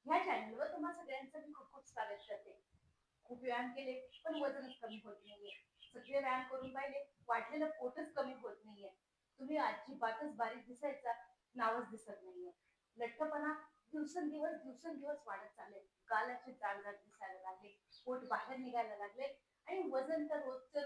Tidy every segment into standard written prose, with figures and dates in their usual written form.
ह्या चॅनलवर तुम्हा सगळ्यांचं मी खूप खूप स्वागत करते. खूप व्यायाम केले पण वजनच कमी होत नाहीये. सगळे व्यायाम करून पाहिले, वाढलेलं पोटच कमी होत नाहीये. तुम्ही अजिबातच बारीक दिसायचा नावच दिसत नाहीये. लठ्ठपणा दिवसेंदिवस वाढत चालले. गालाचे जाड जाड दिसायला लागले, पोट बाहेर निघायला लागले आणि वजन तर रोजचं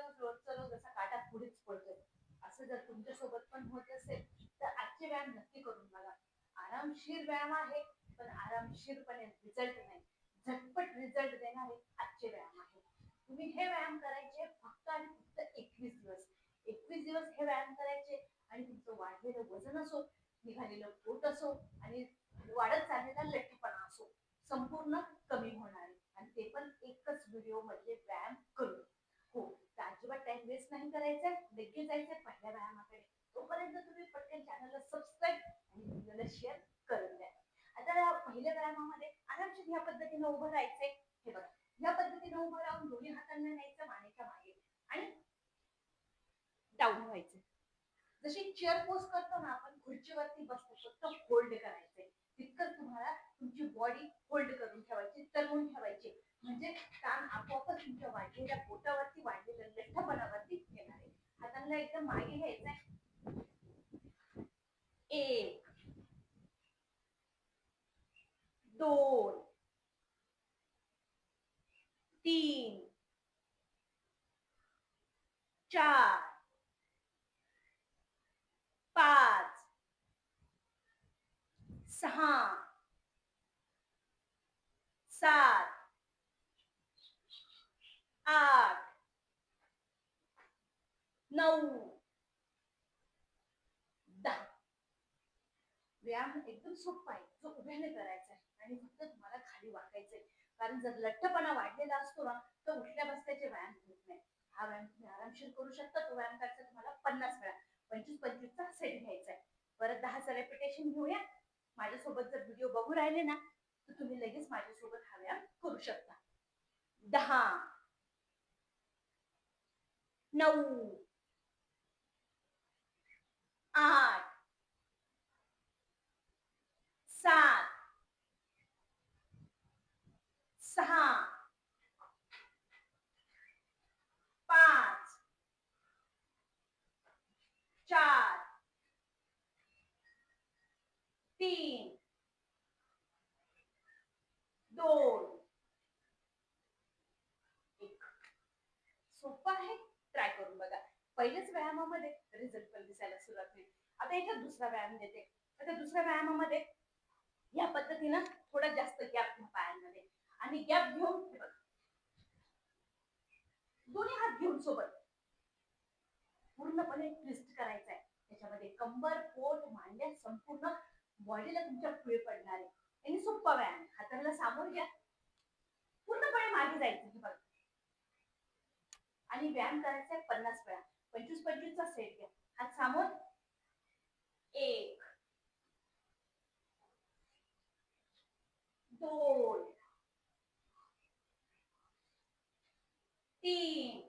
रोज असा काटा पुढेच पडतोय. असं जर तुमच्या सोबत पण होत असेल तर आजचे व्यायाम नक्की करून बघा. आरामशीर व्यायाम आहे, पण आरामशीरपणे रिझल्ट नाही, झटपट रिझल्ट देणारे आजचे व्यायाम आहे. तुम्ही हे व्यायाम करायचे फक्त आणि फक्त 21 दिवस. 21 दिवस हे व्यायाम करायचे आणि तुमचं वाढलेलं वजन असो, निघालेलं पोट असो आणि वाढत चाललेला लठ्ठपणा असो, संपूर्ण कमी होणार आहे. आणि ते पण एकच व्हिडिओ मध्ये व्यायाम करून. हो, तर अजिबात टाइम वेस्ट नाही करायचा, लगेच जायचंय पहिल्या व्यायामाकडे. तोपर्यंत तुम्ही पटकन चॅनलला सबस्क्राईब आणि व्हिडिओला शेअर करून द्या. आता पहिल्या व्यायामामध्ये आरामशीर ह्या पद्धतीने उभं राहायचंय. हे बघा, या पद्धतीने उभं राहून दोन्ही हातांना न्यायचं मानेच्या मागे आणि डाऊन व्हायचं. जशी चेअर पोज करतो ना आपण, खुर्चीवरती बसतो, फक्त होल्ड करायचंय. तितकंच तुम्हाला तुमची बॉडी होल्ड करून ठेवायची, तळून ठेवायची. म्हणजे ताण आपोआपच तुमच्या वाढलेल्या पोटावरती, वाढलेल्या लठ्ठपणावरती येणार आहे. हातांना एकदम मागे घ्यायचंय. 1 2 3 4 5 6 7 8 9 10. व्यायाम एकदम सोपा आहे, जो उभ्याने करायचा आहे आणि फक्त तुम्हाला खाली वाकायचंय. कारण जर लठ्ठपणा वाढलेला असतो ना, तर उठल्या बसल्याचे व्यायाम होत नाही. हा व्यायाम तुम्ही आरामशीर करू शकता. तो व्यायाम करायचा तुम्हाला 50 वेळा, 25-25चा सेट घ्यायचा आहे. परत 10चं रेपिटेशन घेऊया. माझ्यासोबत जर व्हिडिओ बघू राहिले ना, तर तुम्ही लगेच माझ्यासोबत हा व्यायाम करू शकता. 10 9 8 7 6 5 4 3 2 1. सोपं आहे, ट्राय करून बघा. पहिल्याच व्यायामामध्ये रिझल्ट पण दिसायला सुरुवात होईल. आता इथे दुसरा व्यायाम देते. आता दुसऱ्या व्यायामामध्ये या पद्धतीनं थोडा जास्त गॅप घ्या पायांमध्ये आणि गॅप घेऊन दोन्ही हात घेऊन सोबत पूर्णपणे ट्विस्ट करायचा आहे. त्याच्यामध्ये कंबर, पोट, मांड्या संपूर्ण बॉडीला तुमच्या पुढे पडणार आहे. आणि सोपा व्यायाम. हाताला सामोर घ्या, पूर्णपणे मागे जायचं. हे बघा, आणि व्यायाम करायचा आहे 50 वेळा. 25-25चा सेट घ्या. हात सामोर. 1 2 3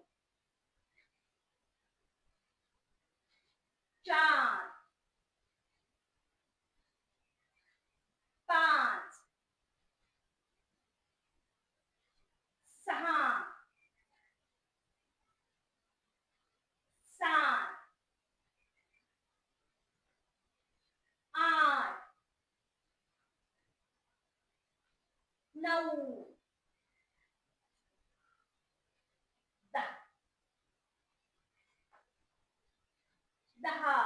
4 5 6 7 8 9 10. 10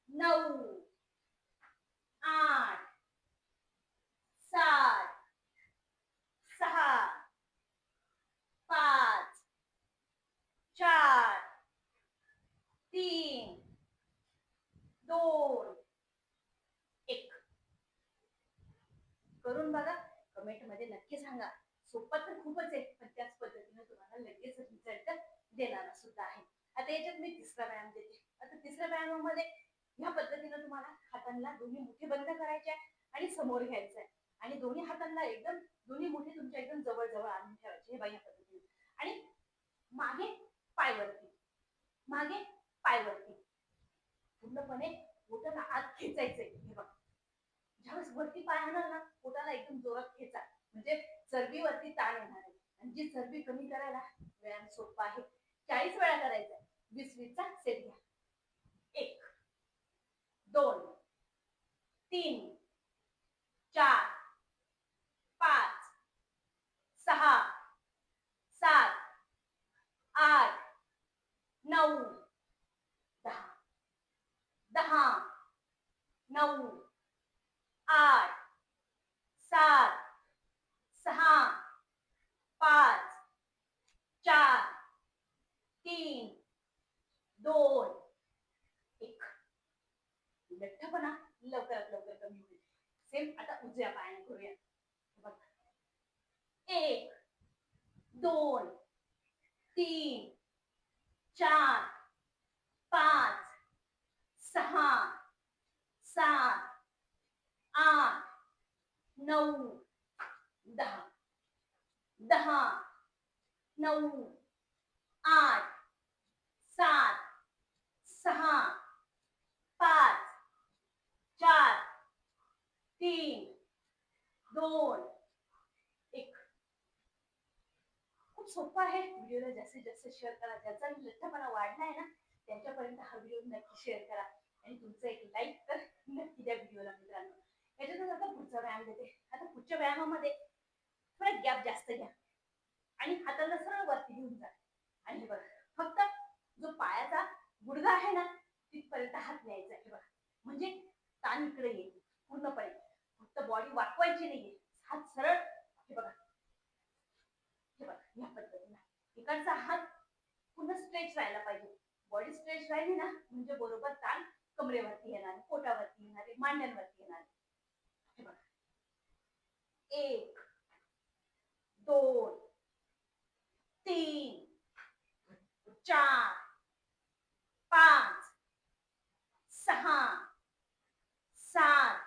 9 8 7 6 5 4 3 2 1. करून बघा. कमेंट मध्ये नक्की सांगा. सोपं तर खूपच आहे, पण त्याच पद्धतीने तुम्हाला लगेच रिझल्ट देणारा सुद्धा आहे. आता याच्यात मी तिसरा व्यायाम देते. आता तिसऱ्या व्यायामामध्ये ह्या पद्धतीने तुम्हाला हातांना दोन्ही मुठी बंद करायच्या आणि समोर घ्यायचं आहे आणि दोन्ही हातांना एकदम, दोन्ही मुठी तुमच्या एकदम जवळ जवळ आणून ठेवायची. हे बाह्य पद्धतीने आणि मागे पायवरती, मागे पायवरती पूर्णपणे बोटाला आत खेचायचंय. हे बघा, ज्यावेळेस वरती पाय आणाल ना, पोटाला एकदम जोरात खेचा, म्हणजे चरबीवरती ताण येणार आहे. आणि जी चरबी कमी करायला व्यायाम सोपा आहे. 40 वेळा करायचा. 20-20चा सेट घ्या. 1, 2, 3, 4, 5, 6, 7, 8, 9, 10, 10, 9, 8, 7, 6, 5, 4, 3, 2, 1. लठ्ठपणा लवकरात लवकर कमी होईल. सेम आता उजव्या पायाने करूया. बघा. 1, 2, 3, 4, 5, 6, 7, 8, 9, 10, 10, 9, 8, 7, 6, 5, 4, 3, 2, 1. खूप सोपं आहे. व्हिडिओला जास्तीत जास्त शेअर करा. ज्याचा लठ्ठपणा वाढलाय ना त्यांच्यापर्यंत हा व्हिडिओ नक्की शेअर करा आणि तुमचं एक लाईक तर नक्की द्या व्हिडिओला मित्रांनो. याच्यातून आता पुढचा व्यायाम देते. आता पुढच्या व्यायामामध्ये थोडा गॅप जास्त घ्या आणि हाताला सरळ वरती घेऊन जा. आणि हे बघा, फक्त जो पायाचा गुडघा आहे ना तिथपर्यंत हात न्यायचा आहे बघा. म्हणजे ताण इकडे येईल पूर्णपणे. फक्त बॉडी वाकवायची नाहीये. हात सरळ हे बघा, हे बघा या पद्धतीने. इकडचा हात पूर्ण स्ट्रेच राहायला पाहिजे. बॉडी स्ट्रेच राहिली ना म्हणजे बरोबर ताण कमरेवरती येणार, पोटावरती येणार, मांड्यांवरती येणार. हे बघा. 1, 2, 3, 4, 5, 6, 7,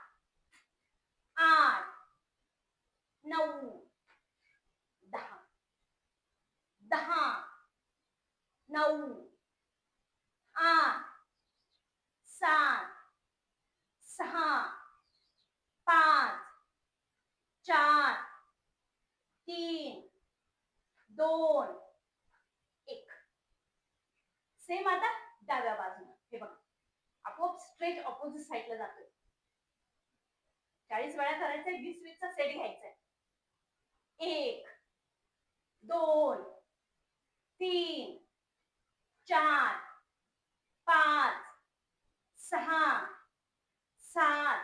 8, 9, 10, 10, 9, 8, 7, 6, 5, 4, 3, 2, 1. सेम आता डाव्या बाजूला. हे बघा, आपोआप स्ट्रेच ऑपोजिट साईडला जातोय. 40 वेळा करायचंय. 20-20चा सेट घ्यायचाय. 1, 2, 3, 4, 5, 6, 7,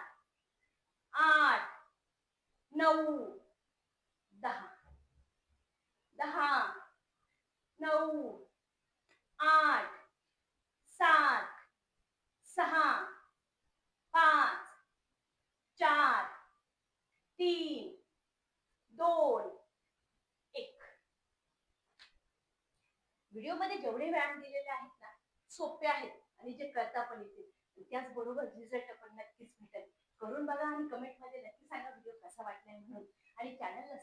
8, 9, 10, 10, 9, 8, 7, 6, 5, 4, 3, 2, 1. व्हिडिओ मध्ये जेवढे व्यायाम दिलेले आहेत ना सोपे आहेत आणि जे करता पण येतील. त्याचबरोबर रिझल्ट पण नक्कीच भेटेल. करून बघा आणि कमेंट मध्ये नक्की सांगा व्हिडिओ कसा वाटलाय म्हणून. आणि चॅनलला